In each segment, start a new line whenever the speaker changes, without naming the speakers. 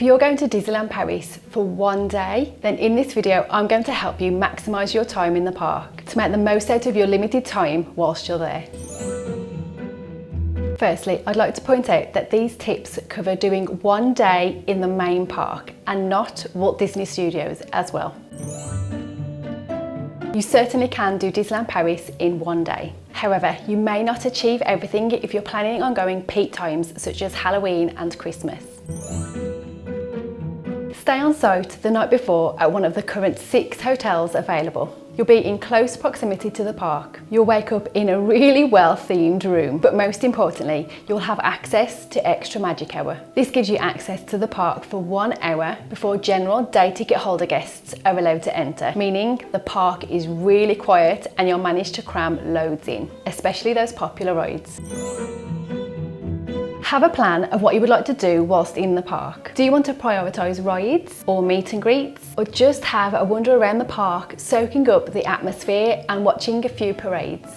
If you're going to Disneyland Paris for one day, then in this video I'm going to help you maximise your time in the park to make the most out of your limited time whilst you're there. Firstly, I'd like to point out that these tips cover doing one day in the main park and not Walt Disney Studios as well. You certainly can do Disneyland Paris in one day. However, you may not achieve everything if you're planning on going peak times such as Halloween and Christmas. Stay on site the night before at one of the current 6 hotels available. You'll be in close proximity to the park. You'll wake up in a really well-themed room, but most importantly, you'll have access to Extra Magic Hour. This gives you access to the park for 1 hour before general day ticket holder guests are allowed to enter, meaning the park is really quiet and you'll manage to cram loads in, especially those popular rides. Have a plan of what you would like to do whilst in the park. Do you want to prioritise rides or meet and greets, or just have a wander around the park, soaking up the atmosphere and watching a few parades?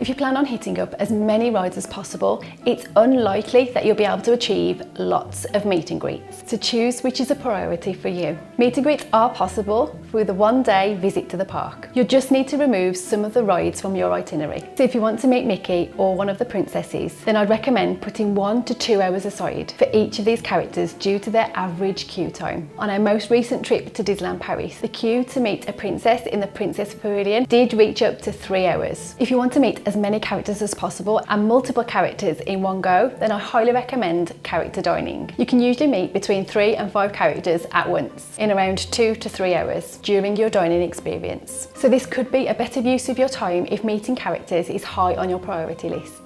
If you plan on hitting up as many rides as possible, it's unlikely that you'll be able to achieve lots of meet and greets. So choose which is a priority for you. Meet and greets are possible with a one-day visit to the park. You'll just need to remove some of the rides from your itinerary. So if you want to meet Mickey or one of the princesses, then I'd recommend putting 1 to 2 hours aside for each of these characters due to their average queue time. On our most recent trip to Disneyland Paris, the queue to meet a princess in the Princess Pavilion did reach up to 3 hours. If you want to meet as many characters as possible and multiple characters in one go, then I highly recommend character dining. You can usually meet between 3 and 5 characters at once in around 2 to 3 hours during your dining experience. So this could be a better use of your time if meeting characters is high on your priority list.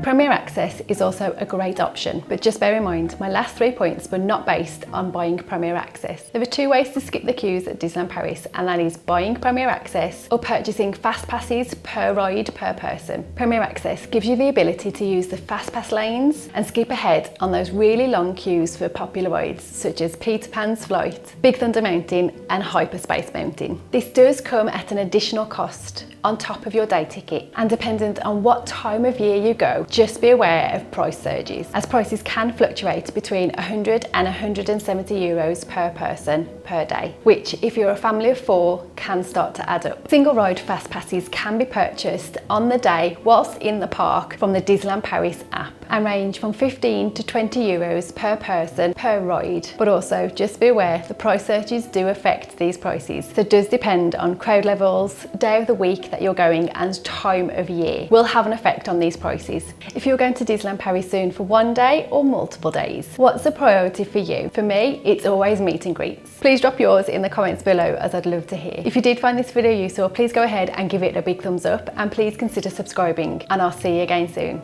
Premier Access is also a great option, but just bear in mind, my last 3 points were not based on buying Premier Access. There are 2 ways to skip the queues at Disneyland Paris, and that is buying Premier Access or purchasing fast passes per ride per person. Premier Access gives you the ability to use the fast pass lanes and skip ahead on those really long queues for popular rides such as Peter Pan's Flight, Big Thunder Mountain and Hyperspace Mountain. This does come at an additional cost on top of your day ticket, and dependent on what time of year you go, just be aware of price surges, as prices can fluctuate between 100 and 170 euros per person per day, which if you're a family of 4 can start to add up. Single ride fast passes can be purchased on the day whilst in the park from the Disneyland Paris app and range from 15 to 20 euros per person per ride, but also just be aware the price surges do affect these prices, so it does depend on crowd levels, day of the week that you're going and time of year will have an effect on these prices. If you're going to Disneyland Paris soon for one day or multiple days, what's a priority for you? For me, it's always meet and greets. Please drop yours in the comments below, as I'd love to hear. If you did find this video useful, please go ahead and give it a big thumbs up, and please consider subscribing, and I'll see you again soon.